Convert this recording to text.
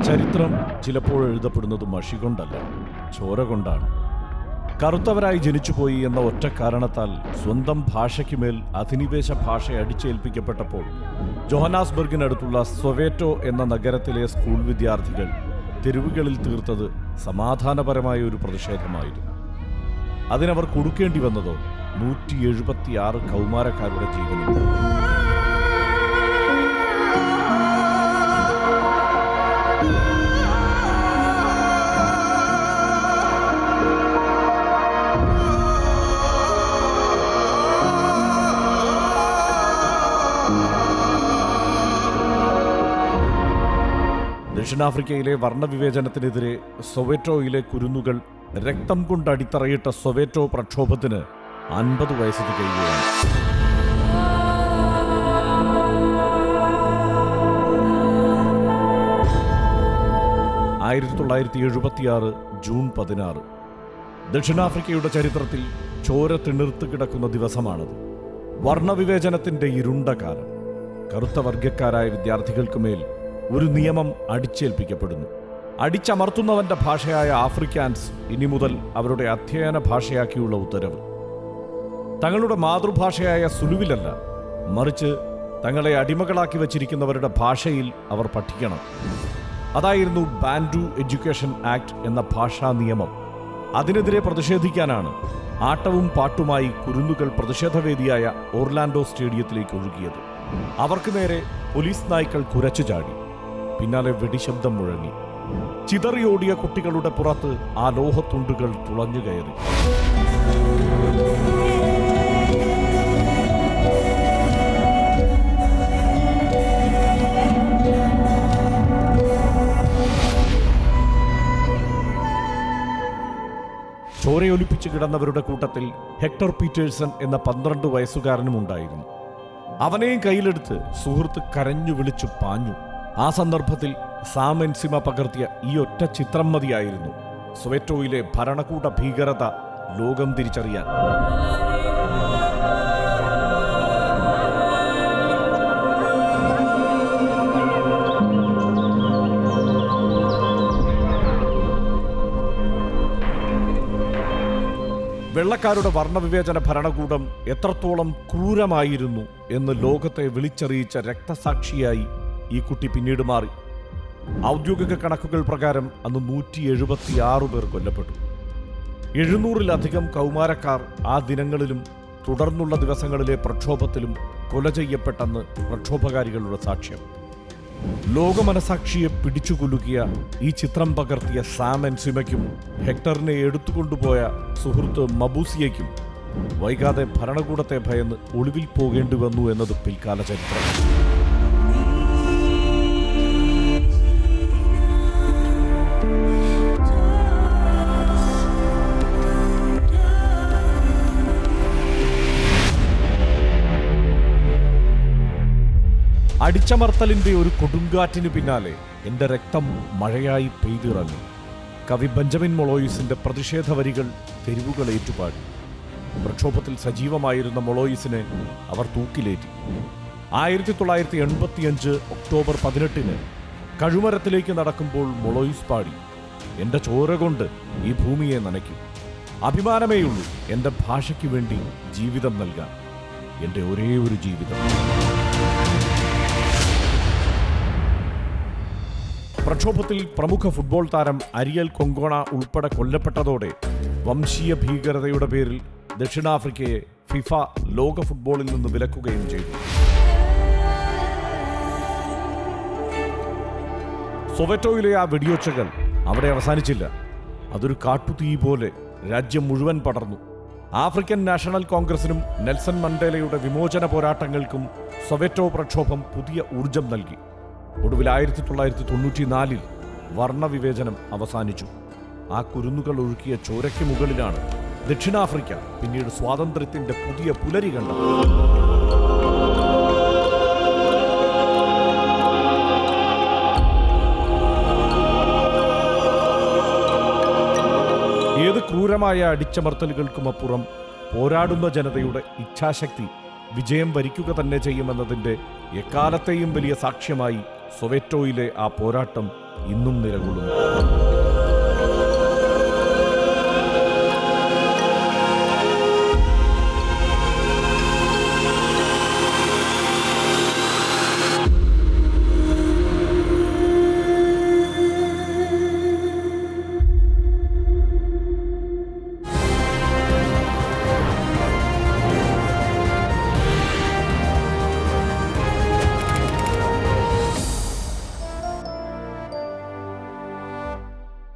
ചരിത്രം ചിലപ്പോൾ എഴുതപ്പെടുന്നത് മഷി കൊണ്ടല്ല, ചോര കൊണ്ടാണ്. കറുത്തവരായി ജനിച്ചുപോയി എന്ന ഒറ്റ കാരണത്താൽ സ്വന്തം ഭാഷയ്ക്കുമേൽ അധിനിവേശ ഭാഷ അടിച്ചേൽപ്പിക്കപ്പെട്ടപ്പോൾ ജോഹന്നാസ്ബർഗിനടുത്തുള്ള സൊവേറ്റോ എന്ന നഗരത്തിലെ സ്കൂൾ വിദ്യാർത്ഥികൾ തെരുവുകളിൽ തീർത്തത് സമാധാനപരമായ ഒരു പ്രതിഷേധമായിരുന്നു. അതിനവർ കൊടുക്കേണ്ടി വന്നതോ 176 കൗമാരക്കാരുടെ ജീവനും. ദക്ഷിണാഫ്രിക്കയിലെ വർണ്ണവിവേചനത്തിനെതിരെ സൊവേറ്റോയിലെ കുരുന്നുകൾ രക്തം കൊണ്ട് അടിത്തറയിട്ട സൊവേറ്റോ പ്രക്ഷോഭത്തിന് 50 വയസ്സ് തികയുകയാണ്. ജൂൺ 16 ദക്ഷിണാഫ്രിക്കയുടെ ചരിത്രത്തിൽ ചോര തിണിർത്ത് കിടക്കുന്ന ദിവസമാണത്. വർണ്ണവിവേചനത്തിന്റെ ഇരുണ്ട കാലം. കറുത്ത വർഗക്കാരായ വിദ്യാർത്ഥികൾക്കുമേൽ ഒരു നിയമം അടിച്ചേൽപ്പിക്കപ്പെടുന്നു. അടിച്ചമർത്തുന്നവന്റെ ഭാഷയായ ആഫ്രിക്കാൻസ് ഇനി മുതൽ അവരുടെ അധ്യയന ഭാഷയാക്കിയുള്ള ഉത്തരവ്. തങ്ങളുടെ മാതൃഭാഷയായ സുലുവിലല്ല, മറിച്ച് തങ്ങളെ അടിമകളാക്കി വച്ചിരിക്കുന്നവരുടെ ഭാഷയിൽ അവർ പഠിക്കണം. അതായിരുന്നു ബാൻഡു എഡ്യൂക്കേഷൻ ആക്ട് എന്ന ഭാഷാ നിയമം. അതിനെതിരെ പ്രതിഷേധിക്കാനാണ് ആട്ടവും പാട്ടുമായി കുരുന്നുകൾ പ്രതിഷേധവേദിയായ ഓർലാൻഡോ സ്റ്റേഡിയത്തിലേക്ക് ഒഴുകിയത്. അവർക്ക് നേരെ പോലീസ് നായ്ക്കൾ കുരച്ചു ചാടി. പിന്നാലെ വെടിശബ്ദം മുഴങ്ങി. ചിതറിയോടിയ കുട്ടികളുടെ പുറത്ത് ആ ലോഹത്തുണ്ടുകൾ തുളഞ്ഞുകയറി. ചോരയൊലിപ്പിച്ചു കിടന്നവരുടെ കൂട്ടത്തിൽ ഹെക്ടർ പീറ്റേഴ്സൺ എന്ന 12 വയസ്സുകാരനും ഉണ്ടായിരുന്നു. അവനെയും കയ്യിലെടുത്ത് സുഹൃത്ത് കരഞ്ഞു വിളിച്ചു പാഞ്ഞു. ആ സന്ദർഭത്തിൽ സാം എൻസിമ പകർത്തിയ ഈ ഒറ്റ ചിത്രം മതിയായിരുന്നു സൊവേറ്റോയിലെ ഭരണകൂട ഭീകരത ലോകം തിരിച്ചറിയാൻ. വെള്ളക്കാരുടെ വർണ്ണവിവേചന ഭരണകൂടം എത്രത്തോളം ക്രൂരമായിരുന്നു എന്ന് ലോകത്തെ വിളിച്ചറിയിച്ച രക്തസാക്ഷിയായി ഈ കുട്ടി പിന്നീട് മാറി. ഔദ്യോഗിക കണക്കുകൾ പ്രകാരം അന്ന് 176 പേർ കൊല്ലപ്പെട്ടു. 700-ലധികം കൗമാരക്കാർ ആ ദിനങ്ങളിലും തുടർന്നുള്ള ദിവസങ്ങളിലെ പ്രക്ഷോഭത്തിലും കൊല ചെയ്യപ്പെട്ടെന്ന് പ്രക്ഷോഭകാരികളുടെ സാക്ഷ്യം. ലോകമനസാക്ഷിയെ പിടിച്ചുകൊല്ലുകിയ ഈ ചിത്രം പകർത്തിയ സാം എൻസിമയ്ക്കും ഹെക്ടറിനെ എടുത്തുകൊണ്ടുപോയ സുഹൃത്ത് മബൂസിയയ്ക്കും വൈകാതെ ഭരണകൂടത്തെ ഭയന്ന് ഒളിവിൽ പോകേണ്ടി വന്നു എന്നത് പിൽക്കാല ചരിത്രം. അടിച്ചമർത്തലിന്റെ ഒരു കൊടുങ്കാറ്റിന് പിന്നാലെ എൻ്റെ രക്തം മഴയായി പെയ്തിറങ്ങി. കവി ബെഞ്ചമിൻ മൊളോയിസിന്റെ പ്രതിഷേധ വരികൾ തെരുവുകൾ ഏറ്റുപാടി. പ്രക്ഷോഭത്തിൽ സജീവമായിരുന്ന മൊളോയിസിനെ അവർ തൂക്കിലേറ്റി. 1985 ഒക്ടോബർ 18 കഴുമരത്തിലേക്ക് നടക്കുമ്പോൾ മൊളോയിസ് പാടി, എൻ്റെ ചോര കൊണ്ട് ഈ ഭൂമിയെ നനയ്ക്കും. അഭിമാനമേയുള്ളൂ എൻ്റെ ഭാഷയ്ക്ക് വേണ്ടി ജീവിതം നൽകാൻ, എൻ്റെ ഒരേ ഒരു ജീവിതം. പ്രക്ഷോഭത്തിൽ പ്രമുഖ ഫുട്ബോൾ താരം അരിയൽ കൊങ്കോണ ഉൾപ്പെടെ കൊല്ലപ്പെട്ടതോടെ വംശീയ ഭീകരതയുടെ പേരിൽ ദക്ഷിണാഫ്രിക്കയെ ഫിഫ ലോക ഫുട്ബോളിൽ നിന്ന് വിലക്കുകയും ചെയ്തു. സൊവേറ്റോയിലെ ആ വെടിയൊച്ചകൾ അവിടെ അവസാനിച്ചില്ല. അതൊരു കാട്ടുതീ പോലെ രാജ്യം മുഴുവൻ പടർന്നു. ആഫ്രിക്കൻ നാഷണൽ കോൺഗ്രസിനും നെൽസൺ മണ്ടേലയുടെ വിമോചന പോരാട്ടങ്ങൾക്കും സൊവേറ്റോ പ്രക്ഷോഭം പുതിയ ഊർജം നൽകി. ഒടുവിൽ 1994 വർണ്ണവിവേചനം അവസാനിച്ചു. ആ കുരുന്നുകൾ ഒഴുക്കിയ ചോരയ്ക്ക് മുകളിലാണ് ദക്ഷിണാഫ്രിക്ക പിന്നീട് സ്വാതന്ത്ര്യത്തിന്റെ പുതിയ പുലരി കണ്ടത്. ഏത് ക്രൂരമായ അടിച്ചമർത്തലുകൾക്കുമപ്പുറം പോരാടുന്ന ജനതയുടെ ഇച്ഛാശക്തി വിജയം വരിക്കുക തന്നെ ചെയ്യുമെന്നതിൻ്റെ എക്കാലത്തെയും വലിയ സാക്ഷ്യമായി സൊവേറ്റോയിലെ ആ പോരാട്ടം ഇന്നും നിലകൊള്ളുന്നു.